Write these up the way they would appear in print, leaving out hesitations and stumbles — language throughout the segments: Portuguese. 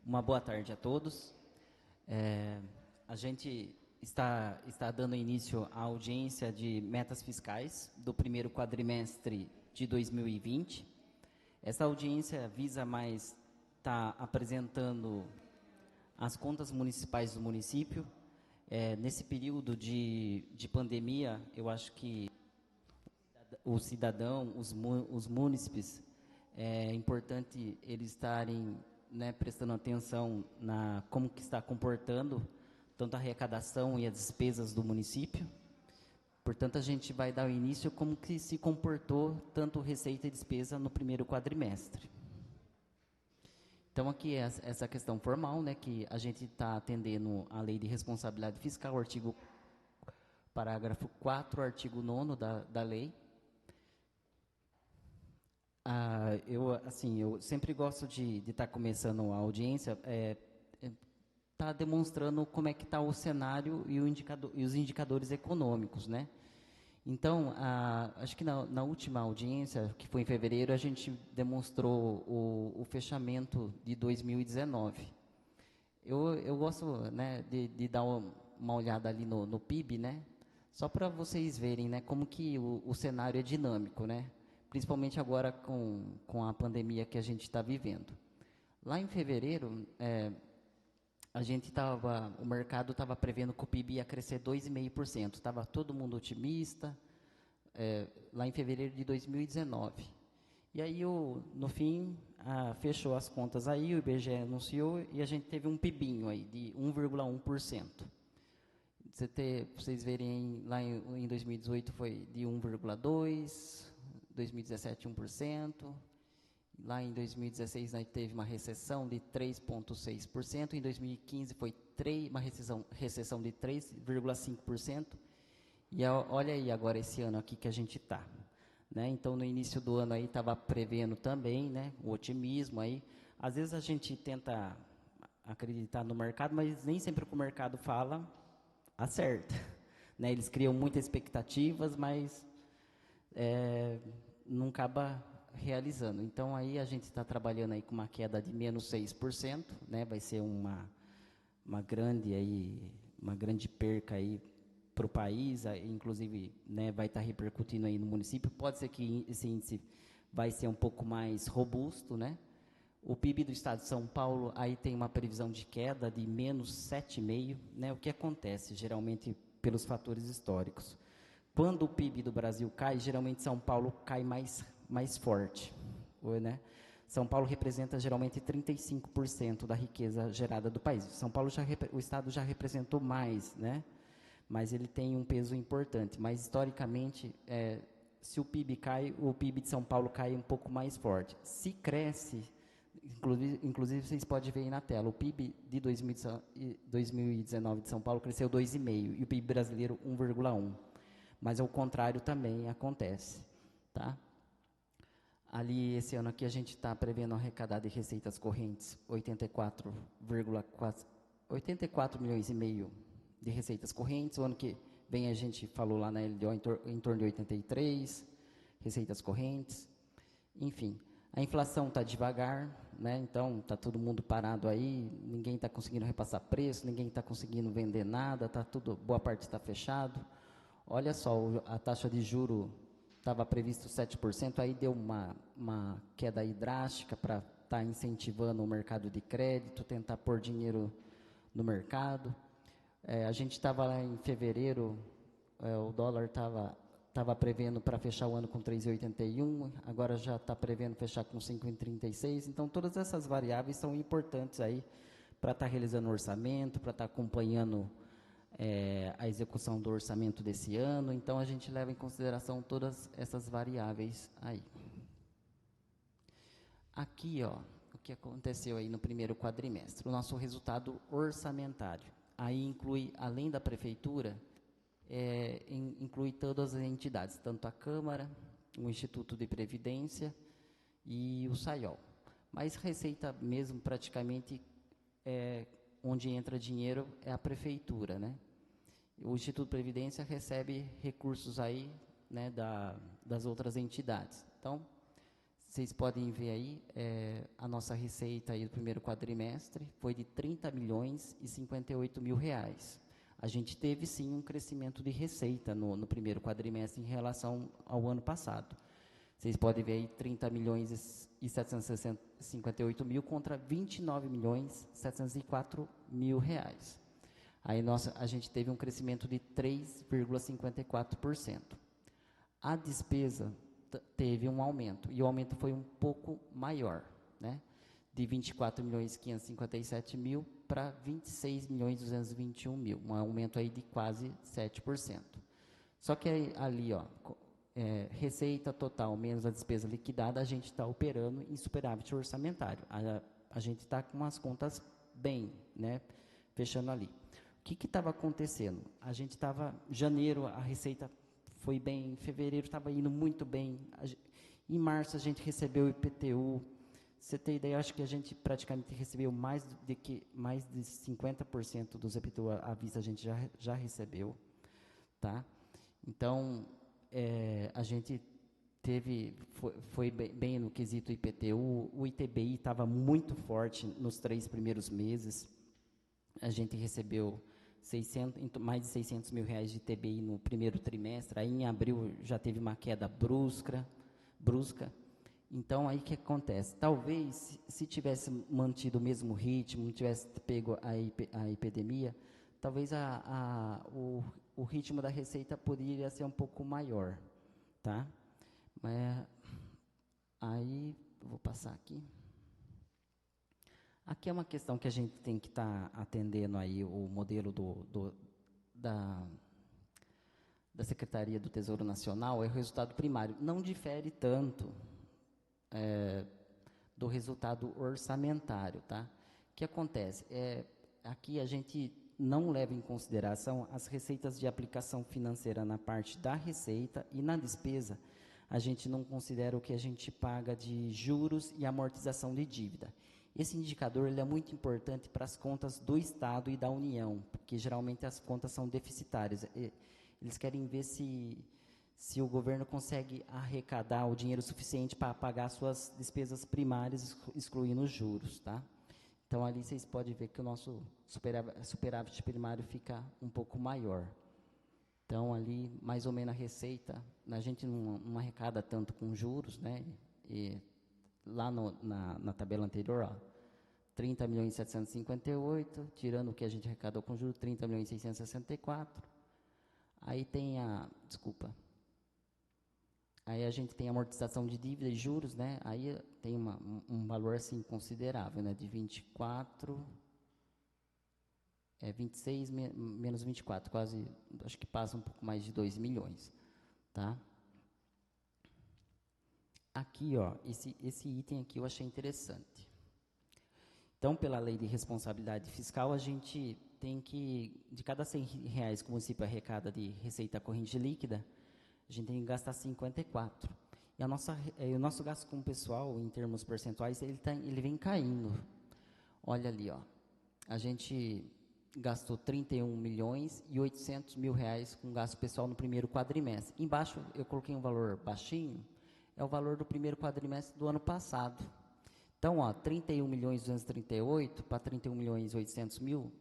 Uma boa tarde a todos. A gente está dando início à audiência de metas fiscais do primeiro quadrimestre de 2020. Essa audiência visa mais estar apresentando as contas municipais do município. Nesse período de pandemia, eu acho que o cidadão, os munícipes, é importante eles estarem, né, prestando atenção na como que está comportando tanto a arrecadação e as despesas do município. Portanto, a gente vai dar o início como que se comportou tanto receita e despesa no primeiro quadrimestre. Então, aqui é essa questão formal, né, que a gente está atendendo a Lei de Responsabilidade Fiscal, artigo parágrafo 4, artigo 9º da lei. Eu sempre gosto de estar começando a audiência, tá demonstrando como é que está o cenário e os indicadores econômicos, né? Então, acho que na última audiência, que foi em fevereiro, a gente demonstrou o fechamento de 2019. Eu gosto, né, de dar uma olhada ali no PIB, né? Só para vocês verem, né, como que o cenário é dinâmico, né? Principalmente agora com a pandemia que a gente está vivendo. Lá em fevereiro, o mercado estava prevendo que o PIB ia crescer 2,5%. Estava todo mundo otimista, lá em fevereiro de 2019. E aí, no fim, fechou as contas aí, o IBGE anunciou, e a gente teve um PIBinho aí de 1,1%. Vocês verem, lá em 2018 foi de 1,2%, 2017 1%, lá em 2016 nós teve uma recessão de 3,6%, em 2015 foi uma recessão de 3,5%, e olha aí agora esse ano aqui que a gente está. Né? Então, no início do ano aí estava prevendo também, né, o otimismo aí. Às vezes a gente tenta acreditar no mercado, mas nem sempre o que o mercado fala acerta. Né? Eles criam muitas expectativas, mas não acaba realizando. Então, aí a gente está trabalhando aí com uma queda de menos 6%, né? Vai ser uma grande perca aí para o país, inclusive, né, vai estar repercutindo aí no município. Pode ser que esse índice vai ser um pouco mais robusto, né? O PIB do estado de São Paulo aí tem uma previsão de queda de menos 7,5%, né? O que acontece geralmente pelos fatores históricos. Quando o PIB do Brasil cai, geralmente São Paulo cai mais forte, né? São Paulo representa geralmente 35% da riqueza gerada do país. O estado já representou mais, né? Mas ele tem um peso importante. Mas historicamente, se o PIB cai, o PIB de São Paulo cai um pouco mais forte. Se cresce, inclusive vocês podem ver aí na tela, o PIB de 2019 de São Paulo cresceu 2,5% e o PIB brasileiro 1,1%. Mas o contrário também acontece, tá? Ali, esse ano aqui, a gente está prevendo arrecadar de receitas correntes 84 milhões e meio de receitas correntes. O ano que vem a gente falou lá na LDO em torno de 83 receitas correntes. Enfim, a inflação está devagar, né? Então está todo mundo parado aí, ninguém está conseguindo repassar preço, ninguém está conseguindo vender nada, boa parte está fechado. Olha só, a taxa de juro estava previsto 7%, aí deu uma queda aí drástica para estar incentivando o mercado de crédito, tentar pôr dinheiro no mercado. A gente estava lá em fevereiro, o dólar estava prevendo para fechar o ano com 3,81, agora já está prevendo fechar com 5,36. Então, todas essas variáveis são importantes aí para estar realizando o orçamento, para estar acompanhando a execução do orçamento desse ano. Então, a gente leva em consideração todas essas variáveis aí. Aqui, ó, o que aconteceu aí no primeiro quadrimestre, o nosso resultado orçamentário. Aí inclui, além da prefeitura, inclui todas as entidades, tanto a Câmara, o Instituto de Previdência e o SAIOL. Mas receita mesmo, praticamente, onde entra dinheiro é a prefeitura, né? O Instituto de Previdência recebe recursos aí, né, das outras entidades. Então, vocês podem ver aí, a nossa receita aí do primeiro quadrimestre foi de 30 milhões e 58 mil reais. A gente teve, sim, um crescimento de receita no primeiro quadrimestre em relação ao ano passado. Vocês podem ver aí 30 milhões e 758 mil contra 29 milhões e 704 mil reais. Aí a gente teve um crescimento de 3,54%. A despesa teve um aumento, e o aumento foi um pouco maior, né? De 24 milhões e 557 mil para 26 milhões e 221 mil, um aumento aí de quase 7%. Só que aí, ali, ó, receita total menos a despesa liquidada, a gente está operando em superávit orçamentário. A gente está com as contas bem, né? Fechando ali. O que estava acontecendo? A gente estava, janeiro, a receita foi bem, em fevereiro estava indo muito bem, em março a gente recebeu o IPTU, você tem ideia, acho que a gente praticamente recebeu mais de 50% dos IPTU à vista, a gente já recebeu, tá? Então, a gente foi bem no quesito IPTU, o ITBI estava muito forte nos 3 primeiros meses, a gente recebeu mais de 600 mil reais de ITBI no primeiro trimestre, aí em abril já teve uma queda brusca. Então, aí o que acontece? Talvez, se tivesse mantido o mesmo ritmo, não tivesse pego a epidemia, talvez o ritmo da receita poderia ser um pouco maior, tá? Mas, aí, vou passar aqui. Aqui é uma questão que a gente tem que estar atendendo aí, o modelo da Secretaria do Tesouro Nacional, é o resultado primário. Não difere tanto do resultado orçamentário, tá? O que acontece? Aqui a gente não leva em consideração as receitas de aplicação financeira na parte da receita e na despesa, a gente não considera o que a gente paga de juros e amortização de dívida. Esse indicador ele é muito importante para as contas do Estado e da União, porque geralmente as contas são deficitárias. Eles querem ver se o governo consegue arrecadar o dinheiro suficiente para pagar suas despesas primárias, excluindo os juros, tá? Então, ali vocês podem ver que o nosso superávit primário fica um pouco maior. Então, ali, mais ou menos a receita, a gente não arrecada tanto com juros, né? E lá na tabela anterior, ó, 30 milhões e 758, tirando o que a gente arrecadou com juros, 30 milhões e 664. Aí tem aí a gente tem amortização de dívida e juros, né? Aí tem um valor assim considerável, né? De 26 menos 24, quase, acho que passa um pouco mais de 2 milhões, tá? Aqui, ó, esse item aqui eu achei interessante. Então, pela lei de responsabilidade fiscal, a gente tem que, de cada 100 reais que o município arrecada de receita corrente líquida, a gente tem que gastar 54. E o nosso gasto com o pessoal, em termos percentuais, ele vem caindo. Olha ali, ó, a gente gastou 31 milhões e 800 mil reais com gasto pessoal no primeiro quadrimestre. Embaixo, eu coloquei um valor baixinho, é o valor do primeiro quadrimestre do ano passado. Então, ó, 31 milhões 238 para 31 milhões 800 mil,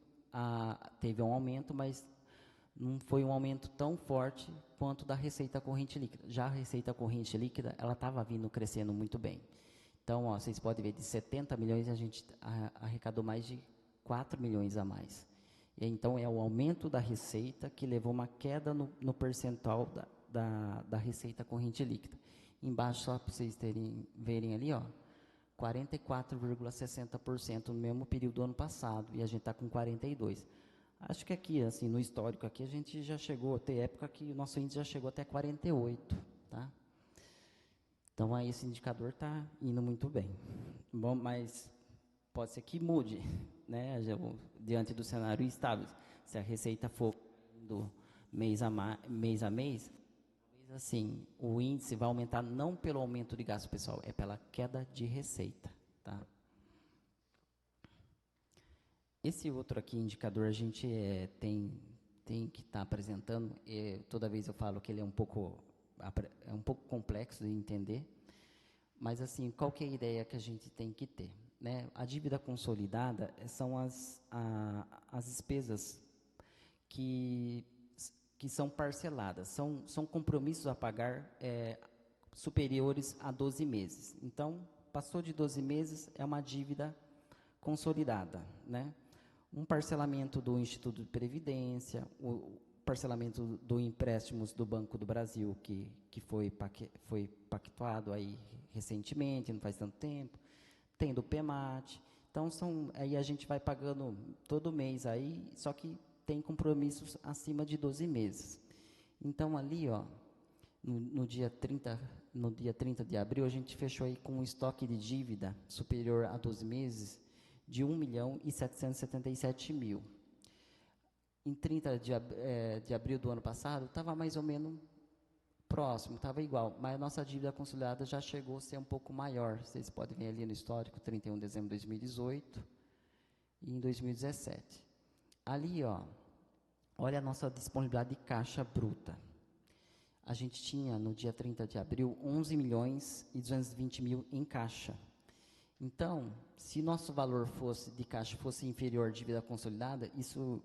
teve um aumento, mas não foi um aumento tão forte quanto da receita corrente líquida. Já a receita corrente líquida, ela estava vindo crescendo muito bem. Então, ó, vocês podem ver, de 70 milhões, a gente arrecadou mais de 4 milhões a mais. E, então, é o aumento da receita que levou uma queda no percentual da receita corrente líquida. Embaixo, só para vocês verem ali, ó, 44,60% no mesmo período do ano passado, e a gente está com 42%. Acho que aqui, assim, no histórico aqui, a gente já chegou, tem época que o nosso índice já chegou até 48%, tá? Então, aí esse indicador está indo muito bem. Bom, mas pode ser que mude, né, diante do cenário estável. Se a receita for do mês a mês, assim, o índice vai aumentar não pelo aumento de gasto pessoal, é pela queda de receita, tá? Esse outro aqui, indicador, a gente tem que estar apresentando, toda vez eu falo que ele é um pouco complexo de entender. Mas, assim, qual que é a ideia que a gente tem que ter, né? A dívida consolidada são as despesas que, que são parceladas, são compromissos a pagar superiores a 12 meses. Então, passou de 12 meses, é uma dívida consolidada, né? Um parcelamento do Instituto de Previdência, o parcelamento do empréstimos do Banco do Brasil, que foi pactuado aí recentemente, não faz tanto tempo, tem do PEMAT. Então, aí a gente vai pagando todo mês aí, só que tem compromissos acima de 12 meses. Então, ali, ó, no dia 30 de abril, a gente fechou aí com um estoque de dívida superior a 12 meses de 1.777.000. Em 30 de abril do ano passado, estava mais ou menos próximo, estava igual, mas a nossa dívida consolidada já chegou a ser um pouco maior. Vocês podem ver ali no histórico, 31 de dezembro de 2018 e em 2017. Ali, ó, olha a nossa disponibilidade de caixa bruta. A gente tinha, no dia 30 de abril, 11.220.000 em caixa. Então, se nosso valor de caixa fosse inferior à dívida consolidada, isso,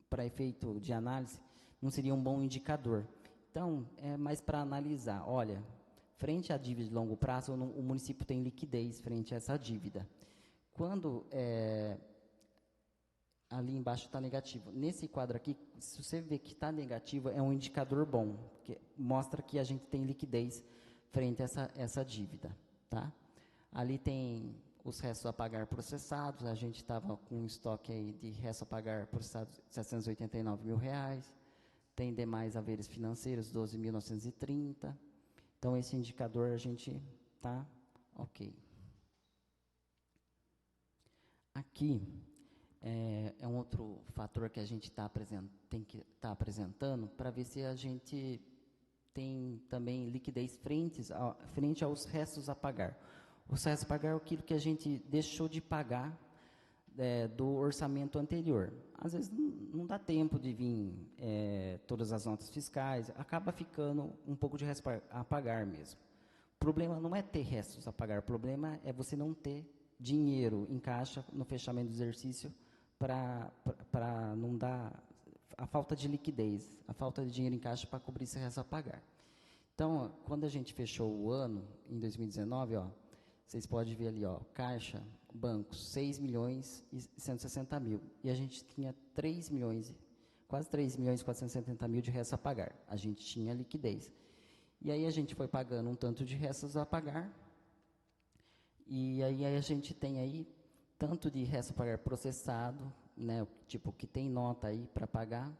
para efeito de análise, não seria um bom indicador. Então, é mais para analisar, olha, frente à dívida de longo prazo, o município tem liquidez frente a essa dívida. Quando ali embaixo está negativo. Nesse quadro aqui, se você vê que está negativo, é um indicador bom, que mostra que a gente tem liquidez frente a essa dívida, tá? Ali tem os restos a pagar processados, a gente estava com um estoque aí de restos a pagar processados de R$789.000, tem demais haveres financeiros, 12.930, então esse indicador a gente está ok. Aqui é um outro fator que a gente tem que estar apresentando para ver se a gente tem também liquidez frente aos restos a pagar. Os restos a pagar é aquilo que a gente deixou de pagar do orçamento anterior. Às vezes não dá tempo de vir todas as notas fiscais, acaba ficando um pouco de resto a pagar mesmo. O problema não é ter restos a pagar, o problema é você não ter dinheiro em caixa no fechamento do exercício para não dar a falta de liquidez, a falta de dinheiro em caixa para cobrir esse resto a pagar. Então, ó, quando a gente fechou o ano, em 2019, ó, vocês podem ver ali, ó, caixa, bancos, 6.160.000. E a gente tinha 3 milhões, quase 3.470.000 de restos a pagar. A gente tinha liquidez. E aí a gente foi pagando um tanto de restos a pagar. E aí a gente tem aí tanto de resto a pagar processado, né, tipo que tem nota aí para pagar,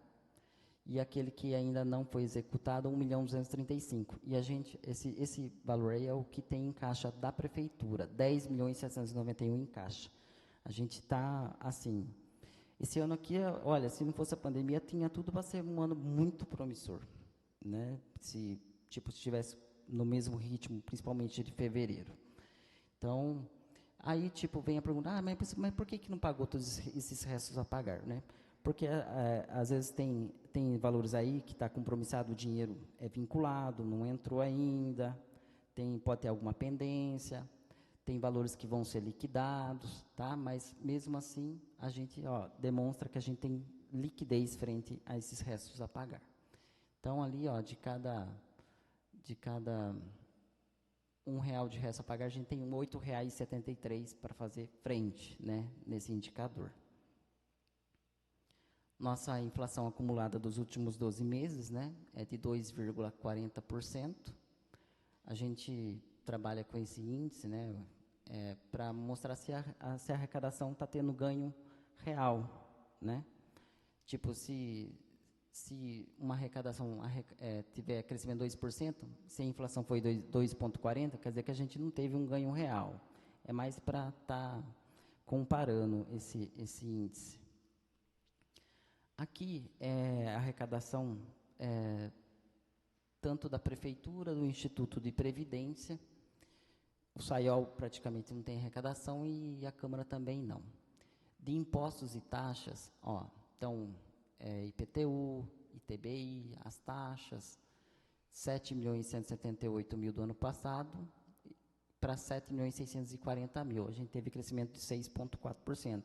e aquele que ainda não foi executado, 1.235.000. E a gente, esse valor aí é o que tem em caixa da prefeitura, 10.791.000 em caixa. A gente está assim. Esse ano aqui, olha, se não fosse a pandemia, tinha tudo para ser um ano muito promissor, né? Se estivesse no mesmo ritmo, principalmente de fevereiro. Então, aí, vem a pergunta, mas por que não pagou todos esses restos a pagar, né? Porque, às vezes, tem valores aí que está compromissado, o dinheiro é vinculado, não entrou ainda, pode ter alguma pendência, tem valores que vão ser liquidados, tá? Mas, mesmo assim, a gente demonstra que a gente tem liquidez frente a esses restos a pagar. Então, ali, de cada R$1 de resto a pagar, a gente tem R$8,73 para fazer frente, né, nesse indicador. Nossa inflação acumulada dos últimos 12 meses, né, é de 2,40%. A gente trabalha com esse índice, né, para mostrar se a arrecadação está tendo ganho real, né? Se uma arrecadação tiver crescimento de 2%, se a inflação foi 2,40%, quer dizer que a gente não teve um ganho real. É mais para estar comparando esse índice. Aqui é a arrecadação tanto da Prefeitura, do Instituto de Previdência. O SAIOL praticamente não tem arrecadação e a Câmara também não. De impostos e taxas, então, IPTU, ITBI, as taxas, 7.178.000 do ano passado, para 7.640.000. A gente teve crescimento de 6,4%.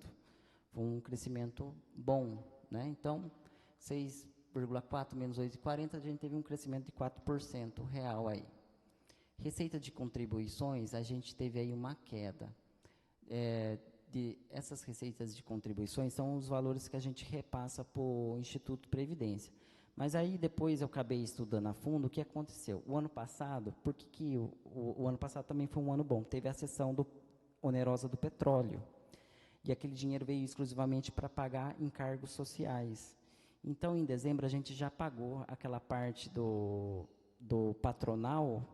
Foi um crescimento bom, né? Então, 6,4 menos 8,40, a gente teve um crescimento de 4% real aí. Receita de contribuições, a gente teve aí uma queda. Essas receitas de contribuições são os valores que a gente repassa para o Instituto Previdência. Mas aí depois eu acabei estudando a fundo o que aconteceu. O ano passado, por que o ano passado também foi um ano bom? Teve a cessão onerosa do petróleo. E aquele dinheiro veio exclusivamente para pagar encargos sociais. Então, em dezembro, a gente já pagou aquela parte do patronal,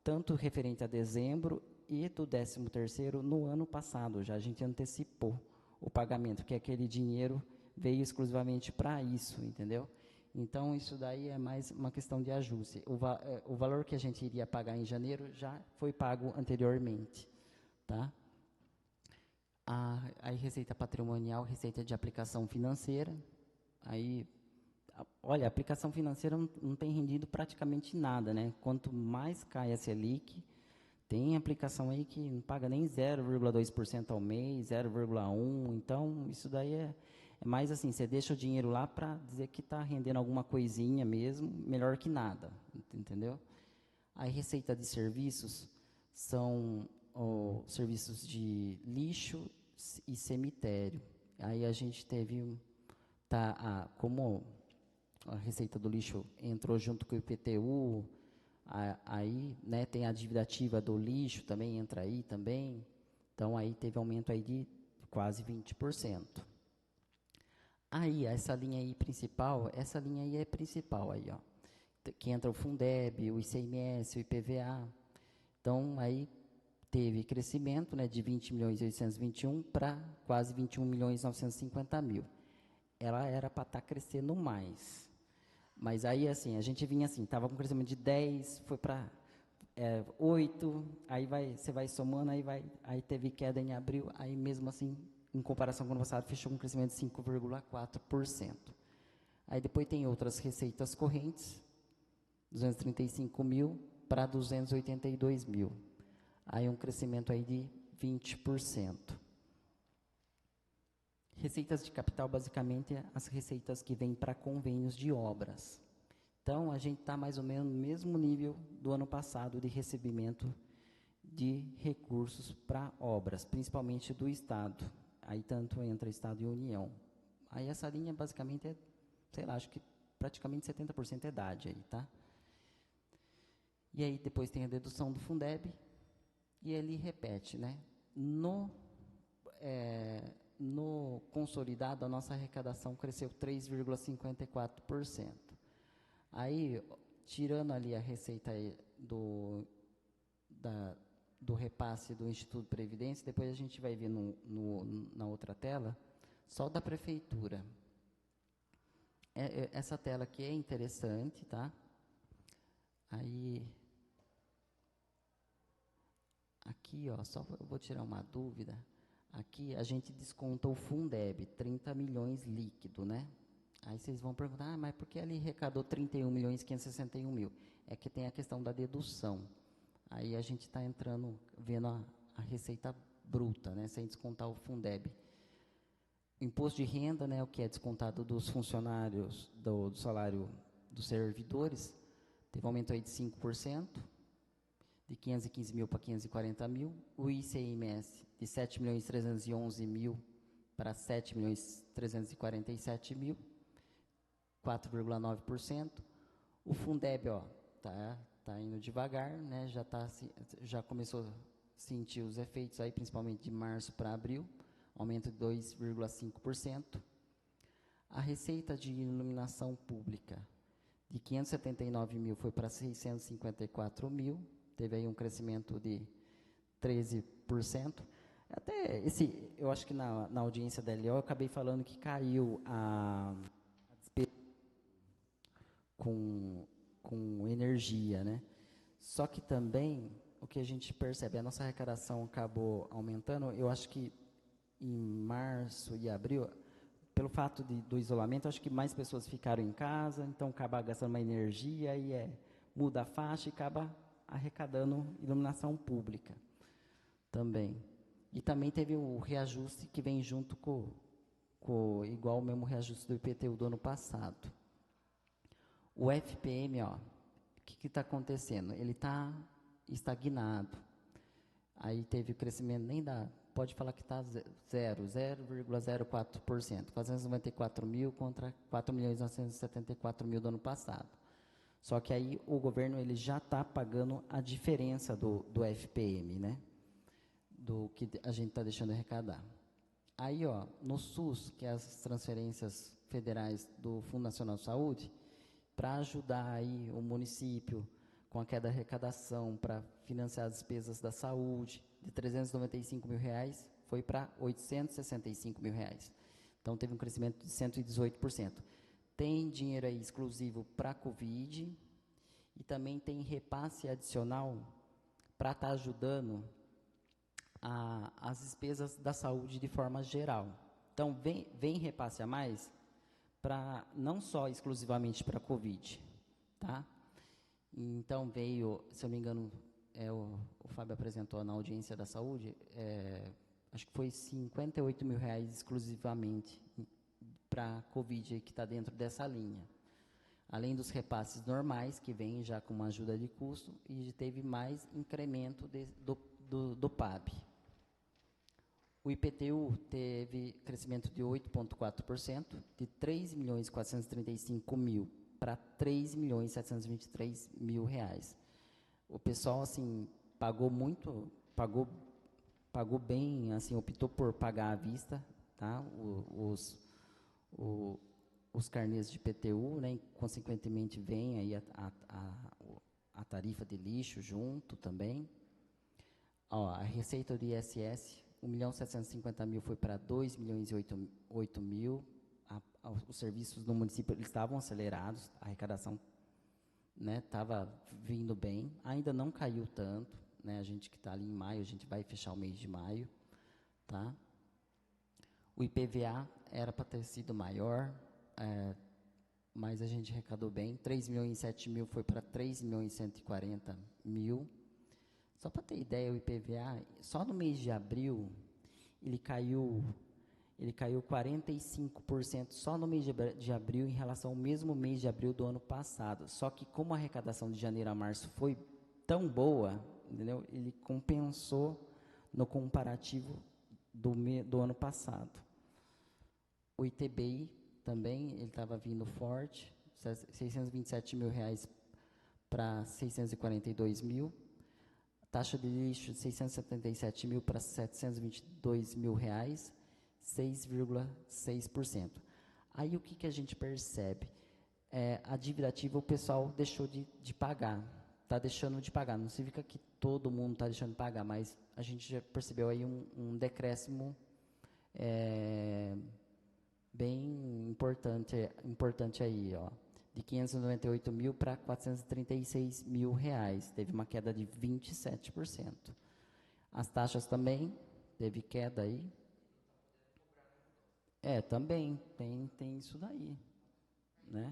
tanto referente a dezembro e do 13º no ano passado. Já a gente antecipou o pagamento, que aquele dinheiro veio exclusivamente para isso, entendeu? Então, isso daí é mais uma questão de ajuste. O valor que a gente iria pagar em janeiro já foi pago anteriormente, tá? A receita patrimonial, receita de aplicação financeira, aí, olha, a aplicação financeira não tem rendido praticamente nada, né? Quanto mais cai a Selic, tem aplicação aí que não paga nem 0,2% ao mês, 0,1%, então isso daí é mais assim, você deixa o dinheiro lá para dizer que está rendendo alguma coisinha mesmo, melhor que nada, entendeu? A receita de serviços são serviços de lixo e cemitério. Aí a gente teve, como a receita do lixo entrou junto com o IPTU, aí, né, tem a dívida ativa do lixo também, entra aí também, então aí teve aumento aí de quase 20%. Aí, essa linha aí é principal aí, ó, que entra o Fundeb, o ICMS, o IPVA, então aí teve crescimento, né, de 20.821 para quase 21.950.000. Ela era para estar crescendo mais. Mas aí, assim, a gente vinha assim, estava com crescimento de 10, foi para 8, aí você vai somando, aí teve queda em abril, aí mesmo assim, em comparação com o ano passado, fechou com um crescimento de 5,4%. Aí depois tem outras receitas correntes, 235.000 para 282.000. Aí um crescimento aí de 20%. Receitas de capital, basicamente, as receitas que vêm para convênios de obras. Então, a gente está mais ou menos no mesmo nível do ano passado de recebimento de recursos para obras, principalmente do Estado. Aí tanto entra Estado e União. Aí essa linha, basicamente, sei lá, acho que praticamente 70% é idade aí, tá? E aí depois tem a dedução do Fundeb, e ele repete, né? No consolidado, a nossa arrecadação cresceu 3,54%. Aí, tirando ali a receita do repasse do Instituto de Previdência, depois a gente vai ver na outra tela, só da Prefeitura. Essa tela aqui é interessante, tá? Aí, aqui, ó, só eu vou tirar uma dúvida. Aqui a gente desconta o Fundeb, 30 milhões líquido, né? Aí vocês vão perguntar, mas por que ele arrecadou 31.561.000? É que tem a questão da dedução. Aí a gente está vendo a receita bruta, né? Sem descontar o Fundeb. Imposto de renda, né? O que é descontado dos funcionários, do salário dos servidores, teve um aumento aí de 5%. De 515.000 para 540.000, o ICMS de 7.311.000 para 7.347.000, 4,9%. O Fundeb, ó, tá indo devagar, né? Já começou a sentir os efeitos aí, principalmente de março para abril, aumento de 2,5%. A receita de iluminação pública de 579.000 foi para 654.000. Teve aí um crescimento de 13%. Até eu acho que na audiência da LO eu acabei falando que caiu a despesa com energia, né? Só que também, o que a gente percebe, a nossa arrecadação acabou aumentando, eu acho que em março e abril, pelo fato do isolamento, acho que mais pessoas ficaram em casa, então acaba gastando uma energia, muda a faixa e acaba arrecadando iluminação pública. também. E também teve o reajuste que vem junto igual o mesmo reajuste do IPTU do ano passado. O FPM, ó, o que está acontecendo? Ele está estagnado. Aí teve o crescimento, nem dá, pode falar que está 0,04%, 494 mil contra 4.974.000 do ano passado. Só que aí o governo ele já está pagando a diferença do FPM, né? Do que a gente está deixando de arrecadar. Aí, ó, no SUS, que é as transferências federais do Fundo Nacional de Saúde, para ajudar aí o município com a queda da arrecadação para financiar as despesas da saúde, de R$395.000 foi para R$865.000. Então, teve um crescimento de 118%. Tem dinheiro aí exclusivo para a Covid e também tem repasse adicional para estar ajudando as despesas da saúde de forma geral. Então, vem repasse a mais não só exclusivamente para a Covid, tá? Então, veio, se eu não me engano, o Fábio apresentou na audiência da saúde, acho que foi R$58.000 exclusivamente para a Covid, que está dentro dessa linha. Além dos repasses normais, que vem já com uma ajuda de custo, e teve mais incremento do PAB. O IPTU teve crescimento de 8,4%, de 3.435.000 para R$3.723.000. O pessoal, assim, pagou muito, pagou bem, assim, optou por pagar à vista, tá? Os carnês de IPTU, né? E, consequentemente, vem aí a tarifa de lixo junto também. Ó, a receita do ISS, 1.750.000 foi para 2.008.000. Os serviços no município eles estavam acelerados, a arrecadação estava vindo bem, ainda não caiu tanto, né? A gente que está ali em maio, a gente vai fechar o mês de maio, tá? O IPVA era para ter sido maior, mas a gente arrecadou bem, 3.007.000 foi para 3.140.000. Só para ter ideia, o IPVA, só no mês de abril, ele caiu 45% só no mês de abril em relação ao mesmo mês de abril do ano passado. Só que como a arrecadação de janeiro a março foi tão boa, entendeu? Ele compensou no comparativo do ano passado. O ITBI também, ele estava vindo forte, R$627.000 para 642.000. Taxa de lixo de 677.000 para 722.000 reais, 6,6%. Aí o que a gente percebe? A dívida ativa o pessoal deixou de pagar, está deixando de pagar. Não significa que todo mundo está deixando de pagar, mas a gente já percebeu aí um decréscimo bem importante aí, ó. De 598.000 para 436.000 reais, teve uma queda de 27%. As taxas também teve queda aí. Também tem isso daí, né?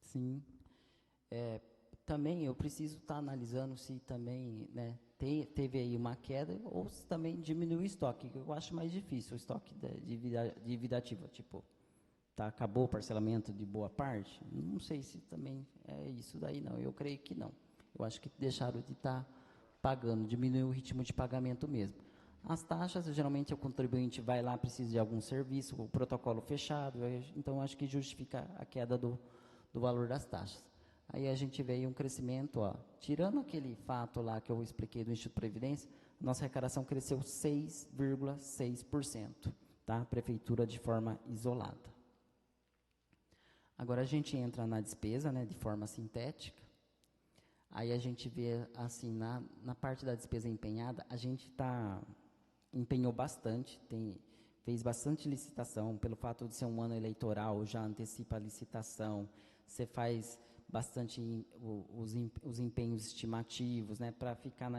Sim. Também eu preciso estar analisando se também, né, teve aí uma queda ou se também diminuiu o estoque, que eu acho mais difícil, o estoque de vida ativa, tipo, acabou o parcelamento de boa parte? Não sei se também é isso daí, não. Eu creio que não. Eu acho que deixaram de estar pagando, diminuiu o ritmo de pagamento mesmo. As taxas, geralmente o contribuinte vai lá, precisa de algum serviço, o protocolo fechado, então acho que justifica a queda do valor das taxas. Aí a gente vê um crescimento, ó, tirando aquele fato lá que eu expliquei do Instituto de Previdência, nossa arrecadação cresceu 6,6%, tá? Prefeitura de forma isolada. Agora a gente entra na despesa, né, de forma sintética. Aí a gente vê, assim, na parte da despesa empenhada, a gente empenhou bastante, fez bastante licitação, pelo fato de ser um ano eleitoral, já antecipa a licitação, você faz bastante os empenhos estimativos, né, para ficar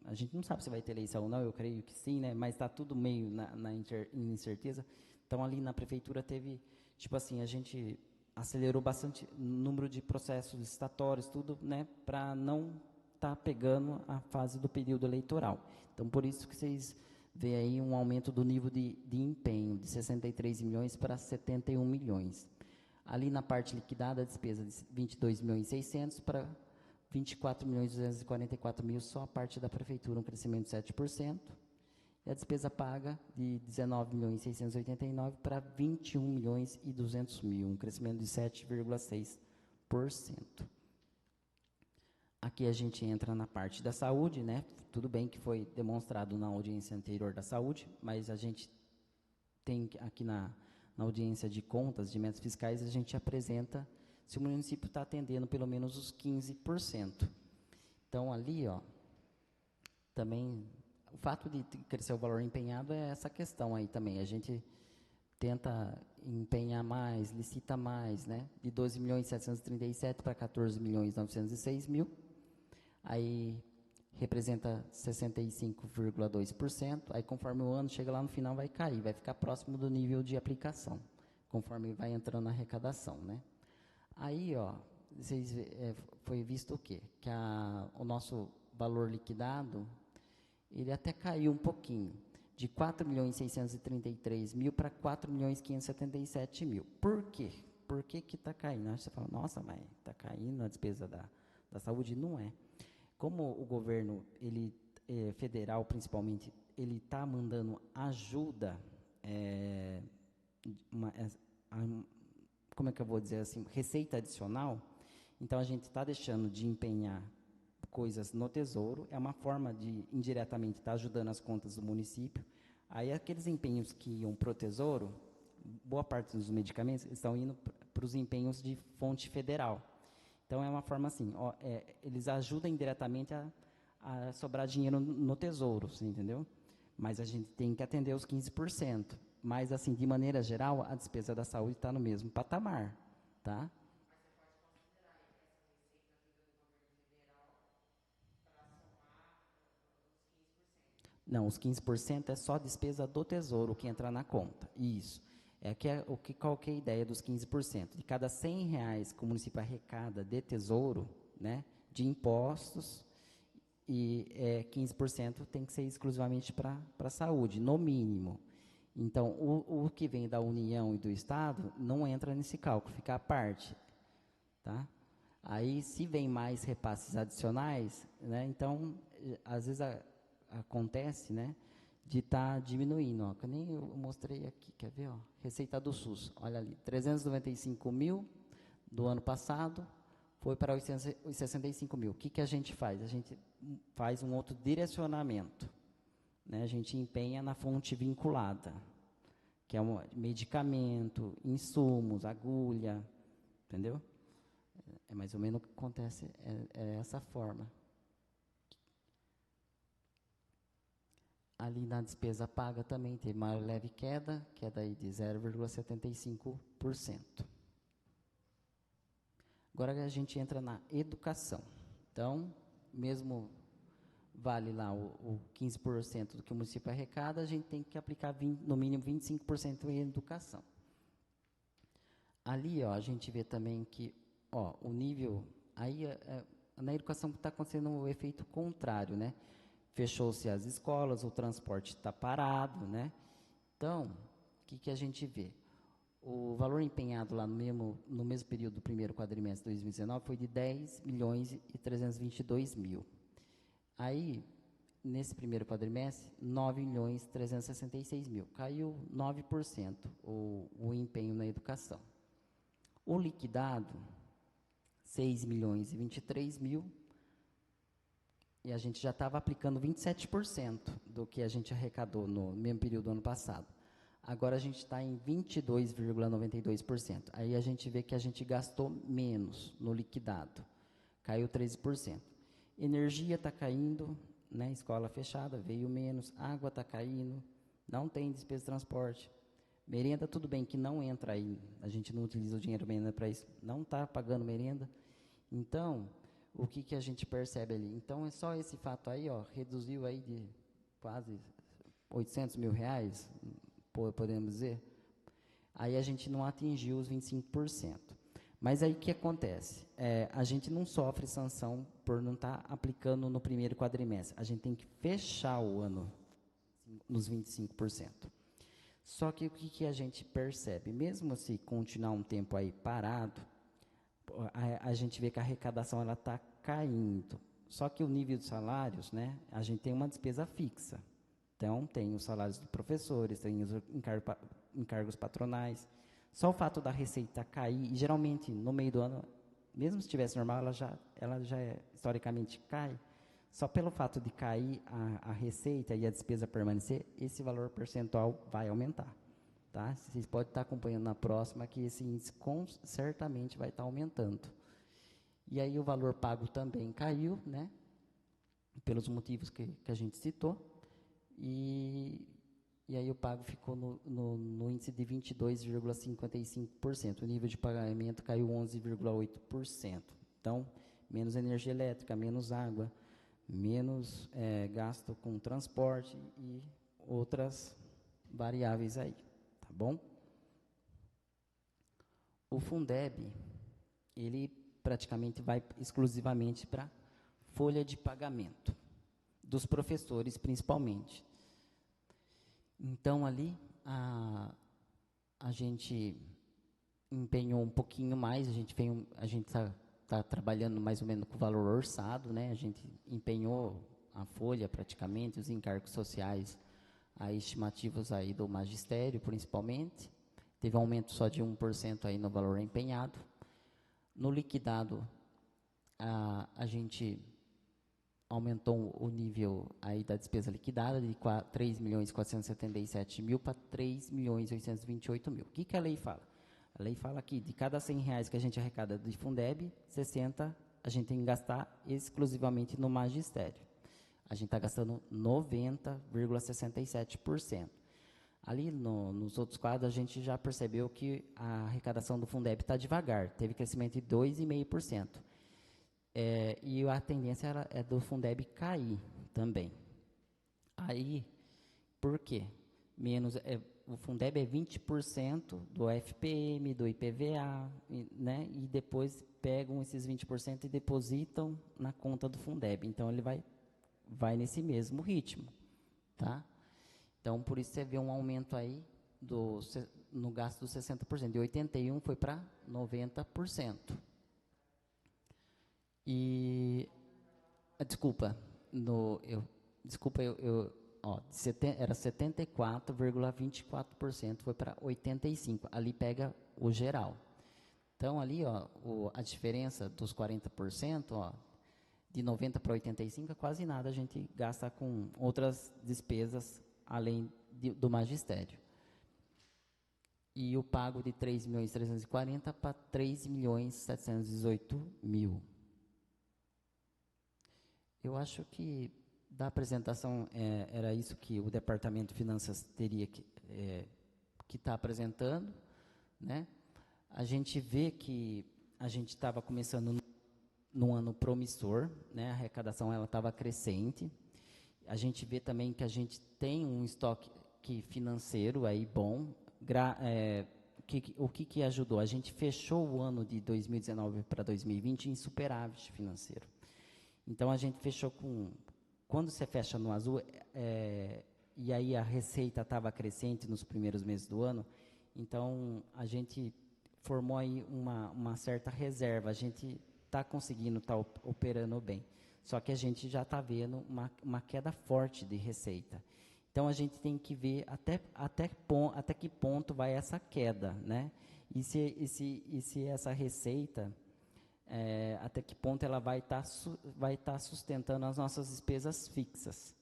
a gente não sabe se vai ter eleição ou não, eu creio que sim, né, mas está tudo meio na incerteza. Então, ali na prefeitura teve, tipo assim, a gente acelerou bastante o número de processos licitatórios, tudo, né, para não estar pegando a fase do período eleitoral. Então, por isso que vocês veem aí um aumento do nível de empenho, de 63 milhões para 71 milhões. Ali na parte liquidada, a despesa de 22 milhões e 600 para 24 milhões e 244 mil, só a parte da prefeitura, um crescimento de 7%. E a despesa paga de 19 milhões e 689 para 21 milhões e 200 mil, um crescimento de 7,6%. Aqui a gente entra na parte da saúde, né? Tudo bem que foi demonstrado na audiência anterior da saúde, mas a gente tem aqui na audiência de contas, de metas fiscais, a gente apresenta se o município está atendendo pelo menos os 15%. Então, ali, ó, também, o fato de crescer o valor empenhado é essa questão aí também. A gente tenta empenhar mais, licita mais, né? De 12 milhões e 737 para 14 milhões e 906 mil. Aí representa 65,2%. Aí, conforme o ano chega lá no final, vai cair, vai ficar próximo do nível de aplicação, conforme vai entrando a arrecadação, né? Aí, ó, vocês, foi visto o quê? Que o nosso valor liquidado, ele até caiu um pouquinho, de 4 milhões e 633 mil para 4 milhões e 577 mil. Por quê? Por que que está caindo? Aí você fala, nossa, mas está caindo a despesa da saúde? Não é. Como o governo, ele, federal principalmente, ele está mandando ajuda, como é que eu vou dizer assim, receita adicional, então a gente está deixando de empenhar coisas no Tesouro, é uma forma de, indiretamente, estar ajudando as contas do município. Aí aqueles empenhos que iam para o Tesouro, boa parte dos medicamentos estão indo para os empenhos de fonte federal. Então, é uma forma assim, ó, eles ajudam indiretamente a sobrar dinheiro no Tesouro, você entendeu? Mas a gente tem que atender os 15%. Mas, assim, de maneira geral, a despesa da saúde está no mesmo patamar, tá? Não, os 15% é só despesa do Tesouro que entra na conta. Isso. Qual que é a ideia dos 15%? De cada R$ 100 que o município arrecada de Tesouro, né, de impostos, e 15% tem que ser exclusivamente para a saúde, no mínimo. Então, o que vem da União e do Estado não entra nesse cálculo, fica à parte. Tá? Aí, se vem mais repasses adicionais, né, então, às vezes acontece, né, de estar diminuindo, ó, que nem eu mostrei aqui, quer ver, ó, receita do SUS, olha ali, 395 mil do ano passado, foi para 865 mil. O que a gente faz? A gente faz um outro direcionamento, né, a gente empenha na fonte vinculada, que é um medicamento, insumos, agulha, entendeu? É mais ou menos o que acontece, é essa forma. Ali na despesa paga também teve uma leve queda aí de 0,75%. Agora a gente entra na educação. Então, mesmo vale lá o 15% do que o município arrecada, a gente tem que aplicar no mínimo 25% em educação. Ali, ó, a gente vê também que, ó, o nível, aí na educação está acontecendo o efeito contrário, né? Fechou-se as escolas, o transporte está parado, né? Então, o que a gente vê? O valor empenhado lá no mesmo período do primeiro quadrimestre de 2019 foi de 10 milhões e 322 mil. Aí, nesse primeiro quadrimestre, 9 milhões e 366 mil. Caiu 9% o empenho na educação. O liquidado, 6 milhões e 23 mil. E a gente já estava aplicando 27% do que a gente arrecadou no mesmo período do ano passado. Agora a gente está em 22,92%. Aí a gente vê que a gente gastou menos no liquidado. Caiu 13%. Energia está caindo, né? Escola fechada, veio menos. Água está caindo, não tem despesa de transporte. Merenda, tudo bem que não entra aí. A gente não utiliza o dinheiro merenda para isso. Não está pagando merenda. Então, o que que a gente percebe ali? Então, é só esse fato aí, ó, reduziu aí de quase 800 mil reais, podemos dizer. Aí a gente não atingiu os 25%. Mas aí o que acontece? A gente não sofre sanção por não estar aplicando no primeiro quadrimestre. A gente tem que fechar o ano nos 25%. Só que o que, que a gente percebe? Mesmo se continuar um tempo aí parado, a gente vê que a arrecadação ela está caindo. Só que o nível de salários, né? A gente tem uma despesa fixa. Então, tem os salários dos professores, tem os encargos patronais. Só o fato da receita cair, e geralmente no meio do ano, mesmo se estivesse normal, historicamente cai. Só pelo fato de cair a receita e a despesa permanecer, esse valor percentual vai aumentar. Tá? Vocês podem estar acompanhando na próxima que esse índice certamente vai estar aumentando. E aí o valor pago também caiu, né? Pelos motivos que a gente citou. E aí o pago ficou no índice de 22,55%. O nível de pagamento caiu 11,8%. Então, menos energia elétrica, menos água, menos gasto com transporte e outras variáveis aí, tá bom? O Fundeb, ele praticamente vai exclusivamente para folha de pagamento, dos professores principalmente. Então, ali, a gente empenhou um pouquinho mais, a gente está trabalhando mais ou menos com o valor orçado, né? A gente empenhou a folha praticamente, os encargos sociais, aí, estimativos aí do magistério, principalmente. Teve um aumento só de 1% aí no valor empenhado. No liquidado, a gente aumentou o nível aí da despesa liquidada de 3.477.000 para 3.828.000. O que a lei fala? A lei fala que de cada R$100 que a gente arrecada de Fundeb, 60 a gente tem que gastar exclusivamente no magistério. A gente está gastando 90,67%. Ali nos outros quadros, a gente já percebeu que a arrecadação do Fundeb está devagar, teve crescimento de 2,5%. E a tendência é do Fundeb cair também. Aí, por quê? O Fundeb é 20% do FPM, do IPVA, né? E depois pegam esses 20% e depositam na conta do Fundeb. Então, ele vai nesse mesmo ritmo, tá? Então, por isso você vê um aumento aí no gasto dos 60%. De 81% foi para 90%. Desculpa, era 74,24%, foi para 85%. Ali pega o geral. Então, ali, ó, a diferença dos 40%, ó, de 90 para 85 é quase nada, a gente gasta com outras despesas além do magistério. E o pago de 3.340 para 3.718.000. Eu acho que da apresentação era isso que o Departamento de Finanças teria que estar apresentando, né? A gente vê que a gente estava começando num ano promissor, né? A arrecadação ela estava crescente. A gente vê também que a gente tem um estoque financeiro aí bom. O que ajudou? A gente fechou o ano de 2019 para 2020 em superávit financeiro. Então, a gente fechou quando você fecha no azul, e aí a receita estava crescente nos primeiros meses do ano, então a gente formou aí uma certa reserva, a gente está conseguindo, está operando bem. Só que a gente já está vendo uma queda forte de receita. Então, a gente tem que ver até que ponto vai essa queda, né? E se essa receita, até que ponto ela vai estar sustentando as nossas despesas fixas.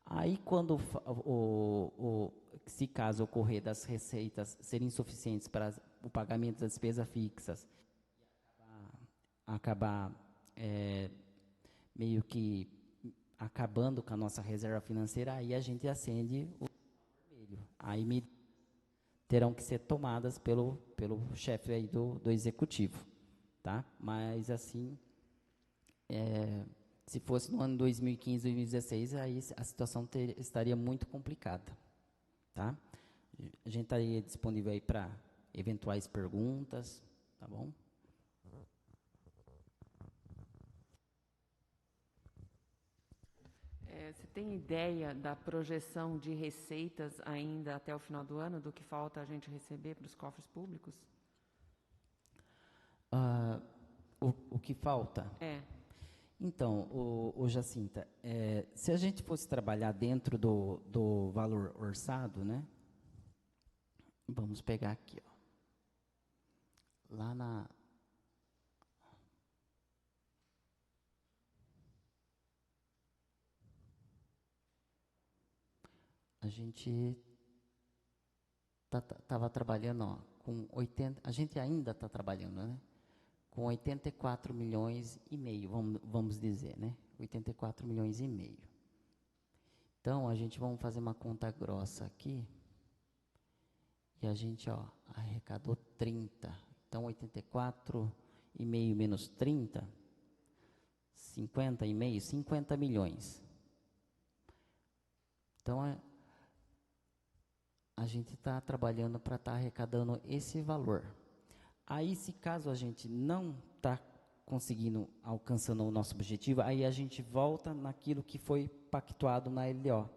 Aí, quando se caso ocorrer das receitas serem insuficientes para o pagamento das despesas fixas, acabar meio que acabando com a nossa reserva financeira, aí a gente acende o vermelho. Aí terão que ser tomadas pelo chefe aí do executivo, tá? Mas assim, Se fosse no ano 2015, 2016, aí a situação estaria muito complicada, tá? A gente estaria disponível aí para eventuais perguntas, tá bom? Você tem ideia da projeção de receitas ainda até o final do ano, do que falta a gente receber para os cofres públicos? O que falta? É. Então, Jacinta, se a gente fosse trabalhar dentro do valor orçado, né? Vamos pegar aqui, ó. Lá na... A gente estava trabalhando, ó, com 80... A gente ainda está trabalhando, né? Com 84 milhões e meio, vamos dizer, né? 84 milhões e meio. Então, a gente vamos fazer uma conta grossa aqui. E a gente, ó, arrecadou 30. Então, 84 e meio menos 30, 50 e meio, 50 milhões. Então, a gente está trabalhando para estar arrecadando esse valor. Aí, se caso a gente não está conseguindo, alcançando o nosso objetivo, aí a gente volta naquilo que foi pactuado na LDO.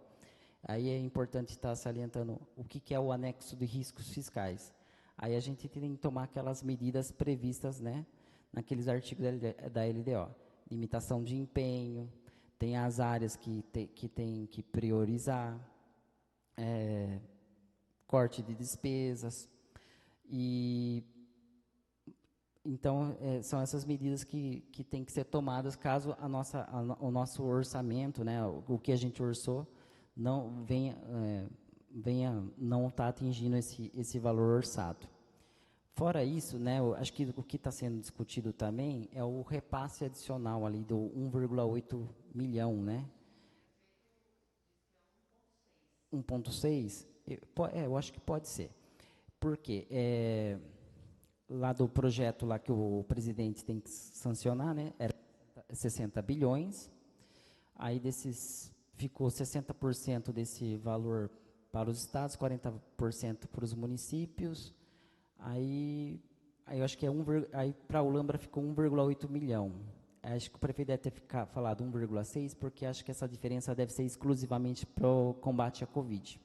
Aí é importante estar salientando o que é o anexo de riscos fiscais. Aí a gente tem que tomar aquelas medidas previstas, né, naqueles artigos da LDO. Limitação de empenho, tem as áreas que tem que priorizar, corte de despesas, e então são essas medidas que têm que ser tomadas caso o nosso orçamento, né, o que a gente orçou, não venha não estar atingindo esse valor orçado. Fora isso, né, eu acho que o que está sendo discutido também é o repasse adicional ali do 1,8 milhão, né? 1,6? Eu acho que pode ser. Por quê? Lá do projeto lá que o presidente tem que sancionar, né, era 60 bilhões, aí ficou 60% desse valor para os estados, 40% para os municípios, aí eu acho que aí para o Lambra ficou 1,8 milhão. Acho que o prefeito deve ter falado 1,6, porque acho que essa diferença deve ser exclusivamente para o combate à Covid.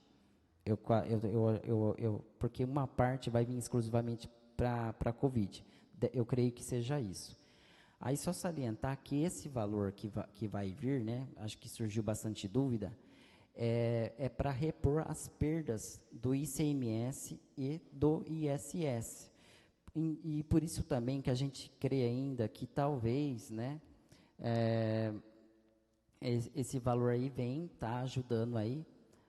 Porque uma parte vai vir exclusivamente para a Covid. Eu creio que seja isso. Aí só salientar que esse valor que vai vir, né, acho que surgiu bastante dúvida, é para repor as perdas do ICMS e do ISS. E por isso também que a gente crê ainda que talvez, né, esse valor aí vem ajudando aí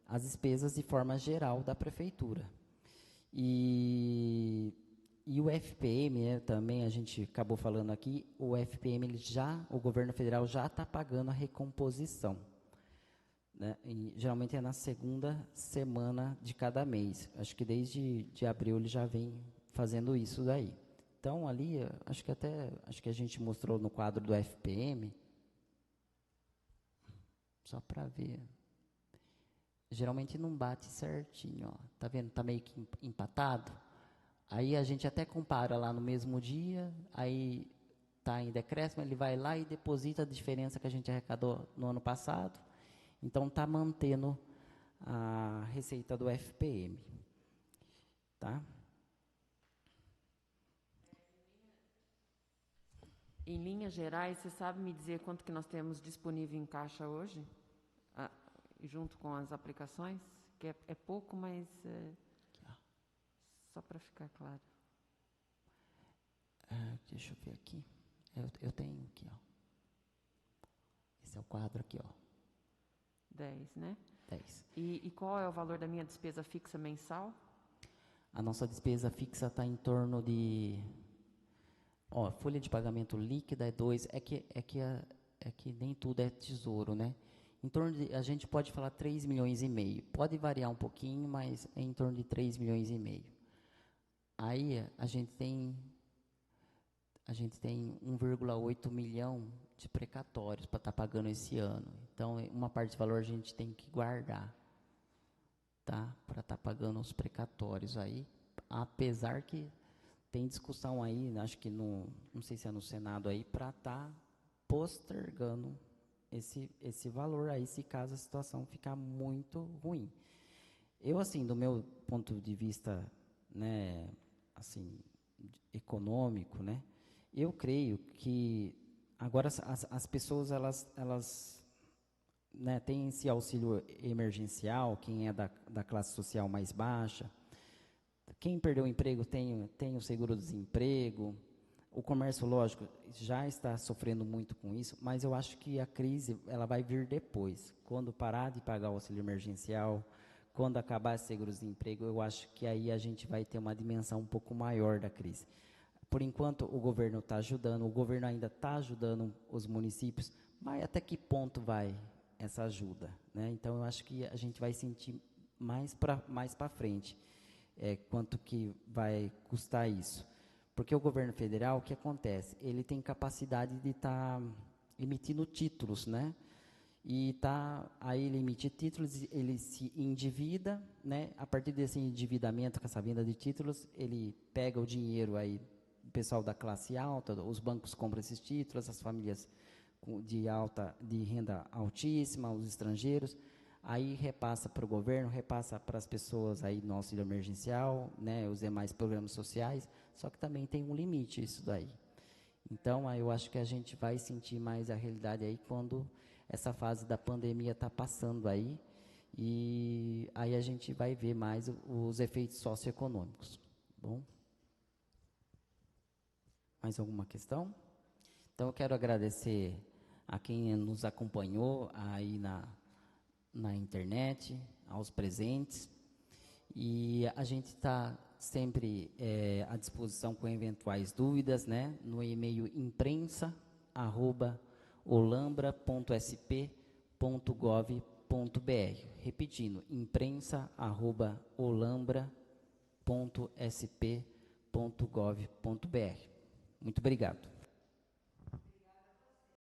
as despesas de forma geral da prefeitura. E o FPM, né, também a gente acabou falando aqui, o FPM, o governo federal já está pagando a recomposição, né, e geralmente é na segunda semana de cada mês. Acho que desde de abril ele já vem fazendo isso daí. Então, ali, acho que a gente mostrou no quadro do FPM, só para ver. Geralmente não bate certinho, ó. Tá vendo? Tá meio que empatado. Aí a gente até compara lá no mesmo dia, aí tá em decréscimo, ele vai lá e deposita a diferença que a gente arrecadou no ano passado. Então tá mantendo a receita do FPM, tá? Em linhas gerais, você sabe me dizer quanto que nós temos disponível em caixa hoje? Junto com as aplicações? Que é pouco, mas só para ficar claro. Deixa eu ver aqui. Eu tenho aqui, ó. Esse é o quadro aqui, ó. 10, né? 10. E qual é o valor da minha despesa fixa mensal? A nossa despesa fixa está em torno de... Ó, folha de pagamento líquida é 2, é que nem tudo é tesouro, né? Em torno de, a gente pode falar 3 milhões e meio. Pode variar um pouquinho, mas é em torno de 3 milhões e meio. Aí a gente tem 1,8 milhão de precatórios para estar pagando esse ano. Então, uma parte do valor a gente tem que guardar, tá? Para estar pagando os precatórios aí, apesar que tem discussão aí, acho que não sei se é no Senado aí, para estar postergando esse valor aí, se caso a situação ficar muito ruim. Eu, assim, do meu ponto de vista, né, assim, econômico, né, eu creio que agora as pessoas, elas né, têm esse auxílio emergencial, quem é da classe social mais baixa, quem perdeu o emprego tem o seguro-desemprego, o comércio, lógico, já está sofrendo muito com isso, mas eu acho que a crise ela vai vir depois, quando parar de pagar o auxílio emergencial, quando acabar esse seguro-desemprego, eu acho que aí a gente vai ter uma dimensão um pouco maior da crise. Por enquanto, o governo está ajudando, o governo ainda está ajudando os municípios, mas até que ponto vai essa ajuda, né? Então, eu acho que a gente vai sentir mais para frente quanto que vai custar isso. Porque o governo federal, o que acontece? Ele tem capacidade de estar emitindo títulos, né? E aí ele emite títulos, ele se endivida, né? A partir desse endividamento, com essa venda de títulos, ele pega o dinheiro aí, o pessoal da classe alta, os bancos compram esses títulos, as famílias de renda altíssima, os estrangeiros, aí repassa para o governo, repassa para as pessoas aí no auxílio emergencial, né, os demais programas sociais, só que também tem um limite isso daí. Então, aí eu acho que a gente vai sentir mais a realidade aí quando essa fase da pandemia está passando aí, e aí a gente vai ver mais os efeitos socioeconômicos. Bom? Mais alguma questão? Então, eu quero agradecer a quem nos acompanhou aí na internet, aos presentes, e a gente está sempre à disposição com eventuais dúvidas, né, no e-mail imprensa@olambra.sp.gov.br. Repetindo, imprensa@olambra.sp.gov.br. Muito obrigado.